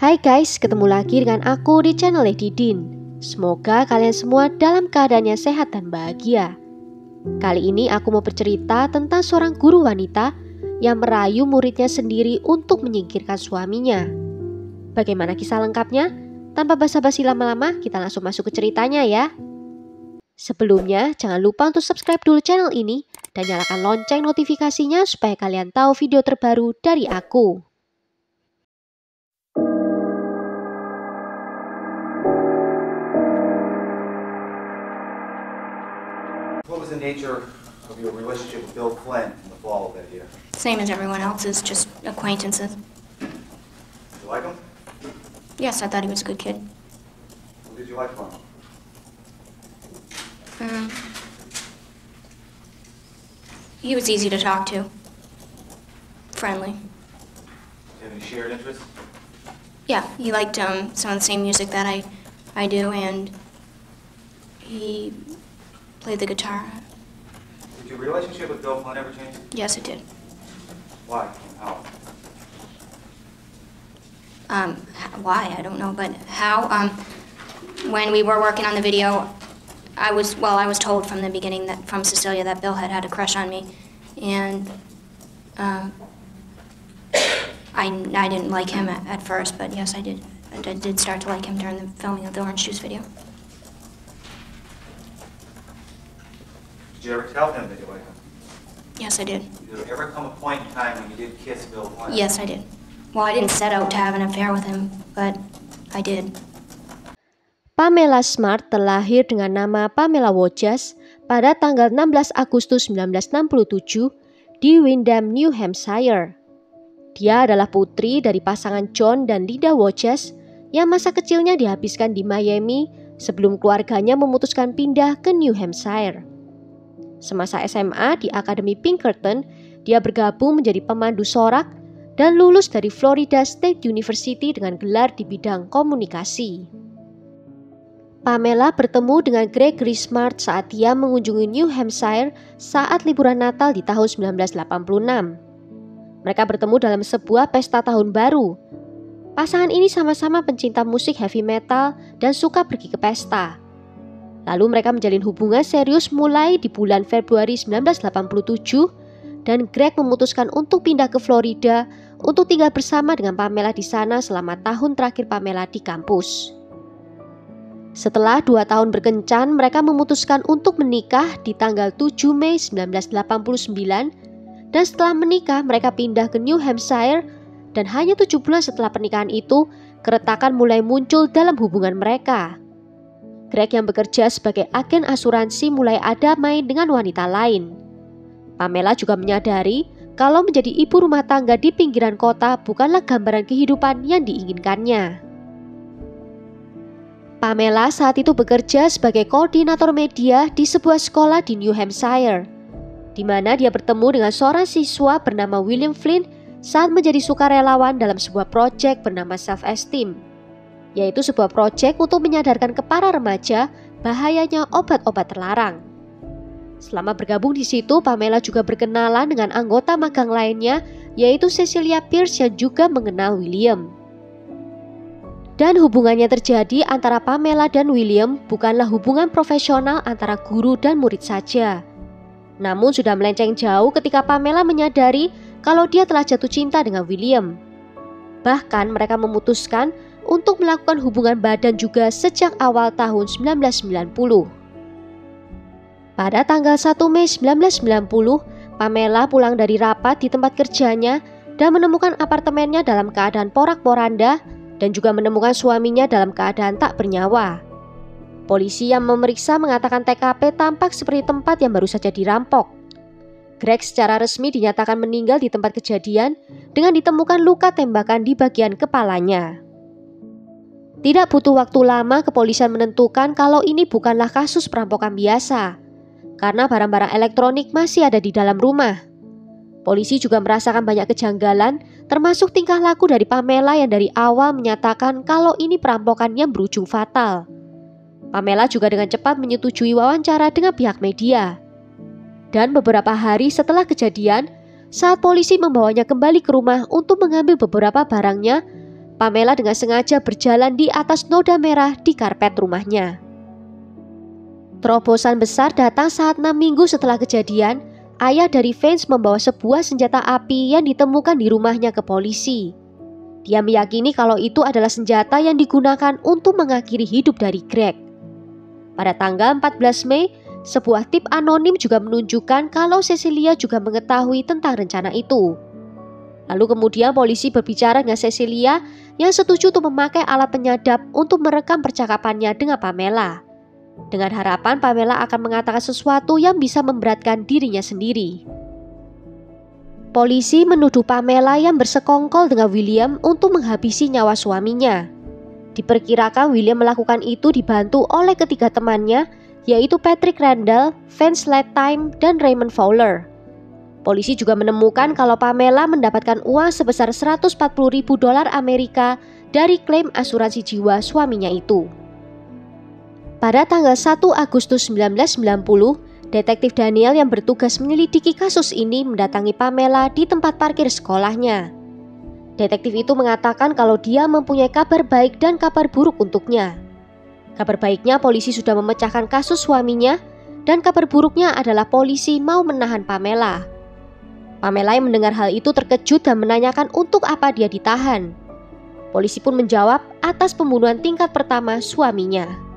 Hai guys, ketemu lagi dengan aku di channel Lady Din. Semoga kalian semua dalam keadaannya sehat dan bahagia. Kali ini aku mau bercerita tentang seorang guru wanita yang merayu muridnya sendiri untuk menyingkirkan suaminya. Bagaimana kisah lengkapnya? Tanpa basa-basi lama-lama, kita langsung masuk ke ceritanya ya. Sebelumnya, jangan lupa untuk subscribe dulu channel ini dan nyalakan lonceng notifikasinya supaya kalian tahu video terbaru dari aku. What was the nature of your relationship with Bill Flynn in the fall of that year? Same as everyone else's, just acquaintances. You like him? Yes, I thought he was a good kid. What did you like from him? He was easy to talk to. Friendly. Do you have any shared interests? Yeah, he liked some of the same music that I do, and he played the guitar. Did your relationship with Bill Flynn ever change? Yes, it did. Why? How? Why? I don't know, but how? When we were working on the video, I was told from the beginning from Cecilia that Bill had a crush on me, and I didn't like him at first, but yes, I did. I did start to like him during the filming of the Orange Juice video. Did you ever tell him that you liked him? Yes, I did. Did there ever come a point in time when you did kiss Bill Flynn? Yes, I did. Well, I didn't set out to have an affair with him, but I did. Pamela Smart terlahir dengan nama Pamela Wojcicki pada tanggal 16 Agustus 1967 di Windham, New Hampshire. Dia adalah putri dari pasangan John dan Linda Wojcicki yang masa kecilnya dihabiskan di Miami sebelum keluarganya memutuskan pindah ke New Hampshire. Semasa SMA di Akademi Pinkerton, dia bergabung menjadi pemandu sorak dan lulus dari Florida State University dengan gelar di bidang komunikasi. Pamela bertemu dengan Gregory Smart saat dia mengunjungi New Hampshire saat liburan Natal di tahun 1986. Mereka bertemu dalam sebuah pesta tahun baru. Pasangan ini sama-sama pencinta musik heavy metal dan suka pergi ke pesta. Lalu mereka menjalin hubungan serius mulai di bulan Februari 1987 dan Greg memutuskan untuk pindah ke Florida untuk tinggal bersama dengan Pamela di sana selama tahun terakhir Pamela di kampus. Setelah 2 tahun berkencan, mereka memutuskan untuk menikah di tanggal 7 Mei 1989 dan setelah menikah mereka pindah ke New Hampshire dan hanya 7 bulan setelah pernikahan itu, keretakan mulai muncul dalam hubungan mereka. Greg yang bekerja sebagai agen asuransi mulai ada main dengan wanita lain. Pamela juga menyadari kalau menjadi ibu rumah tangga di pinggiran kota bukanlah gambaran kehidupan yang diinginkannya. Pamela saat itu bekerja sebagai koordinator media di sebuah sekolah di New Hampshire, di mana dia bertemu dengan seorang siswa bernama William Flynn saat menjadi sukarelawan dalam sebuah proyek bernama Self-Esteem, yaitu sebuah proyek untuk menyadarkan ke para remaja bahayanya obat-obat terlarang. Selama bergabung di situ, Pamela juga berkenalan dengan anggota magang lainnya, yaitu Cecilia Pierce yang juga mengenal William. Dan hubungannya terjadi antara Pamela dan William bukanlah hubungan profesional antara guru dan murid saja. Namun sudah melenceng jauh ketika Pamela menyadari kalau dia telah jatuh cinta dengan William. Bahkan mereka memutuskan untuk melakukan hubungan badan juga sejak awal tahun 1990. Pada tanggal 1 Mei 1990, Pamela pulang dari rapat di tempat kerjanya dan menemukan apartemennya dalam keadaan porak-poranda dan juga menemukan suaminya dalam keadaan tak bernyawa. Polisi yang memeriksa mengatakan TKP tampak seperti tempat yang baru saja dirampok. Greg secara resmi dinyatakan meninggal di tempat kejadian dengan ditemukan luka tembakan di bagian kepalanya. Tidak butuh waktu lama kepolisian menentukan kalau ini bukanlah kasus perampokan biasa, karena barang-barang elektronik masih ada di dalam rumah. Polisi juga merasakan banyak kejanggalan, termasuk tingkah laku dari Pamela yang dari awal menyatakan kalau ini perampokan yang berujung fatal. Pamela juga dengan cepat menyetujui wawancara dengan pihak media. Dan beberapa hari setelah kejadian, saat polisi membawanya kembali ke rumah untuk mengambil beberapa barangnya, Pamela dengan sengaja berjalan di atas noda merah di karpet rumahnya. Terobosan besar datang saat 6 minggu setelah kejadian. Ayah dari Vance membawa sebuah senjata api yang ditemukan di rumahnya ke polisi. Dia meyakini kalau itu adalah senjata yang digunakan untuk mengakhiri hidup dari Greg. Pada tanggal 14 Mei, sebuah tip anonim juga menunjukkan kalau Cecilia juga mengetahui tentang rencana itu. Lalu kemudian polisi berbicara dengan Cecilia yang setuju untuk memakai alat penyadap untuk merekam percakapannya dengan Pamela. Dengan harapan Pamela akan mengatakan sesuatu yang bisa memberatkan dirinya sendiri. Polisi menuduh Pamela yang bersekongkol dengan William untuk menghabisi nyawa suaminya. Diperkirakan William melakukan itu dibantu oleh ketiga temannya, yaitu Patrick Randall, Vance Letime, dan Raymond Fowler. Polisi juga menemukan kalau Pamela mendapatkan uang sebesar $140.000 Amerika dari klaim asuransi jiwa suaminya itu. Pada tanggal 1 Agustus 1990, detektif Daniel yang bertugas menyelidiki kasus ini mendatangi Pamela di tempat parkir sekolahnya. Detektif itu mengatakan kalau dia mempunyai kabar baik dan kabar buruk untuknya. Kabar baiknya polisi sudah memecahkan kasus suaminya, dan kabar buruknya adalah polisi mau menahan Pamela. Pamela yang mendengar hal itu terkejut dan menanyakan untuk apa dia ditahan. Polisi pun menjawab atas pembunuhan tingkat pertama suaminya.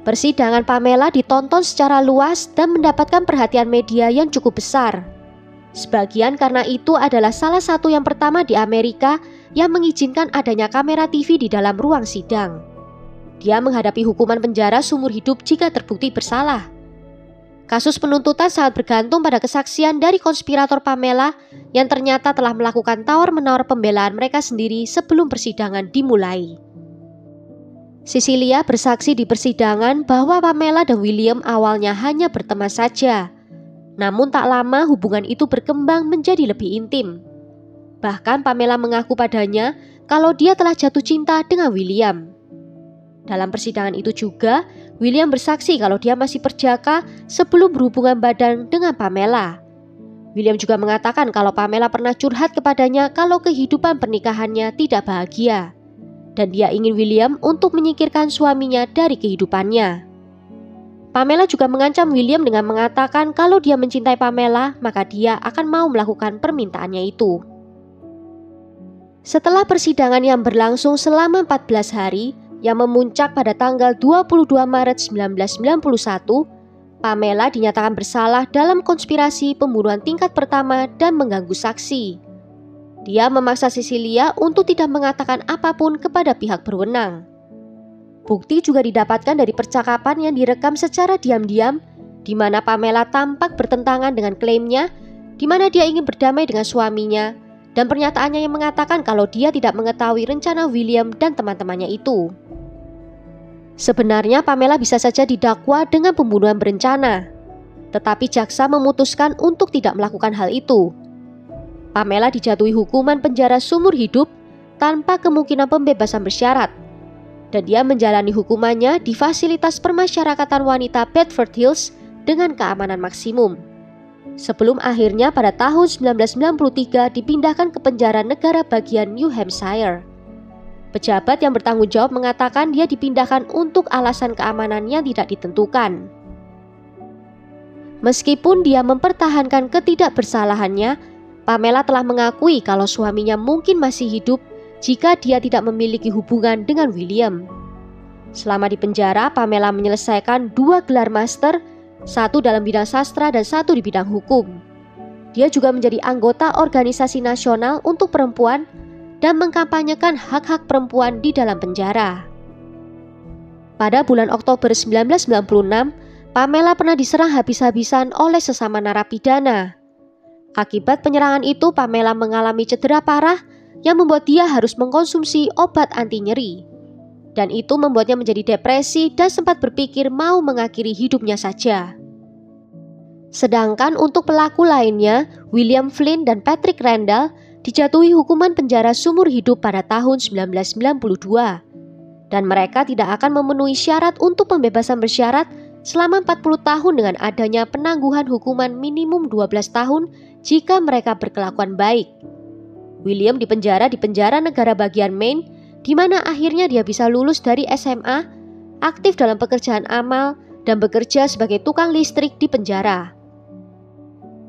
Persidangan Pamela ditonton secara luas dan mendapatkan perhatian media yang cukup besar. Sebagian karena itu adalah salah satu yang pertama di Amerika yang mengizinkan adanya kamera TV di dalam ruang sidang. Dia menghadapi hukuman penjara seumur hidup jika terbukti bersalah. Kasus penuntutan sangat bergantung pada kesaksian dari konspirator Pamela yang ternyata telah melakukan tawar-menawar pembelaan mereka sendiri sebelum persidangan dimulai. Cecilia bersaksi di persidangan bahwa Pamela dan William awalnya hanya berteman saja. Namun tak lama hubungan itu berkembang menjadi lebih intim. Bahkan Pamela mengaku padanya kalau dia telah jatuh cinta dengan William. Dalam persidangan itu juga, William bersaksi kalau dia masih perjaka sebelum berhubungan badan dengan Pamela. William juga mengatakan kalau Pamela pernah curhat kepadanya kalau kehidupan pernikahannya tidak bahagia. Dan dia ingin William untuk menyingkirkan suaminya dari kehidupannya. Pamela juga mengancam William dengan mengatakan kalau dia mencintai Pamela, maka dia akan mau melakukan permintaannya itu. Setelah persidangan yang berlangsung selama 14 hari, yang memuncak pada tanggal 22 Maret 1991, Pamela dinyatakan bersalah dalam konspirasi pembunuhan tingkat pertama dan mengganggu saksi. Dia memaksa Cecilia untuk tidak mengatakan apapun kepada pihak berwenang. Bukti juga didapatkan dari percakapan yang direkam secara diam-diam, di mana Pamela tampak bertentangan dengan klaimnya, di mana dia ingin berdamai dengan suaminya, dan pernyataannya yang mengatakan kalau dia tidak mengetahui rencana William dan teman-temannya itu. Sebenarnya Pamela bisa saja didakwa dengan pembunuhan berencana, tetapi jaksa memutuskan untuk tidak melakukan hal itu. Pamela dijatuhi hukuman penjara seumur hidup tanpa kemungkinan pembebasan bersyarat, dan dia menjalani hukumannya di fasilitas permasyarakatan wanita Bedford Hills dengan keamanan maksimum. Sebelum akhirnya pada tahun 1993 dipindahkan ke penjara negara bagian New Hampshire. Pejabat yang bertanggung jawab mengatakan dia dipindahkan untuk alasan keamanan yang tidak ditentukan. Meskipun dia mempertahankan ketidakbersalahannya, Pamela telah mengakui kalau suaminya mungkin masih hidup jika dia tidak memiliki hubungan dengan William. Selama di penjara, Pamela menyelesaikan 2 gelar master, 1 dalam bidang sastra dan 1 di bidang hukum. Dia juga menjadi anggota Organisasi Nasional untuk Perempuan dan mengkampanyekan hak-hak perempuan di dalam penjara. Pada bulan Oktober 1996, Pamela pernah diserang habis-habisan oleh sesama narapidana. Akibat penyerangan itu, Pamela mengalami cedera parah yang membuat dia harus mengkonsumsi obat anti nyeri. Dan itu membuatnya menjadi depresi dan sempat berpikir mau mengakhiri hidupnya saja. Sedangkan untuk pelaku lainnya, William Flynn dan Patrick Randall dijatuhi hukuman penjara seumur hidup pada tahun 1992. Dan mereka tidak akan memenuhi syarat untuk pembebasan bersyarat selama 40 tahun dengan adanya penangguhan hukuman minimum 12 tahun jika mereka berkelakuan baik. William dipenjara di penjara negara bagian Maine, di mana akhirnya dia bisa lulus dari SMA, aktif dalam pekerjaan amal, dan bekerja sebagai tukang listrik di penjara.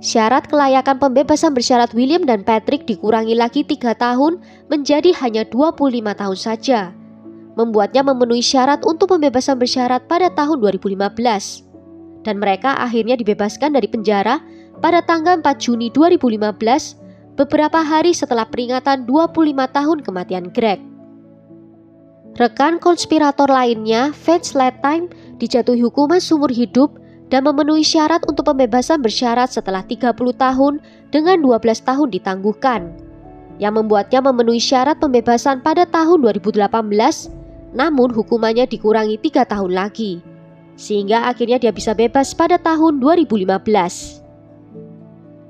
Syarat kelayakan pembebasan bersyarat William dan Patrick dikurangi lagi 3 tahun menjadi hanya 25 tahun saja, membuatnya memenuhi syarat untuk pembebasan bersyarat pada tahun 2015. Dan mereka akhirnya dibebaskan dari penjara pada tanggal 4 Juni 2015, beberapa hari setelah peringatan 25 tahun kematian Greg. Rekan konspirator lainnya, Vance Letime, dijatuhi hukuman seumur hidup dan memenuhi syarat untuk pembebasan bersyarat setelah 30 tahun dengan 12 tahun ditangguhkan, yang membuatnya memenuhi syarat pembebasan pada tahun 2018, namun hukumannya dikurangi 3 tahun lagi, sehingga akhirnya dia bisa bebas pada tahun 2015.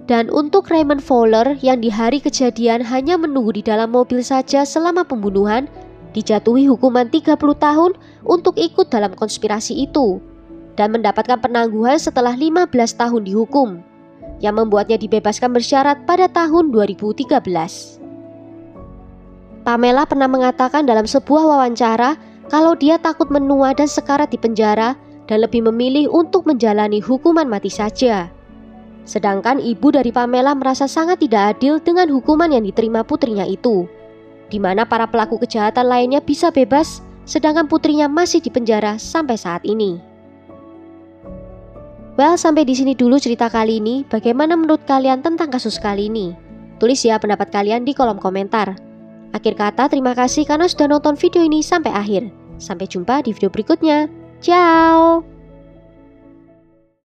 Dan untuk Raymond Fowler yang di hari kejadian hanya menunggu di dalam mobil saja selama pembunuhan, dijatuhi hukuman 30 tahun untuk ikut dalam konspirasi itu dan mendapatkan penangguhan setelah 15 tahun dihukum, yang membuatnya dibebaskan bersyarat pada tahun 2013. Pamela pernah mengatakan dalam sebuah wawancara kalau dia takut menua dan sekarat di penjara dan lebih memilih untuk menjalani hukuman mati saja. Sedangkan ibu dari Pamela merasa sangat tidak adil dengan hukuman yang diterima putrinya itu, di mana para pelaku kejahatan lainnya bisa bebas, sedangkan putrinya masih di penjara sampai saat ini. Well, sampai di sini dulu cerita kali ini. Bagaimana menurut kalian tentang kasus kali ini? Tulis ya pendapat kalian di kolom komentar. Akhir kata, terima kasih karena sudah nonton video ini sampai akhir. Sampai jumpa di video berikutnya. Ciao!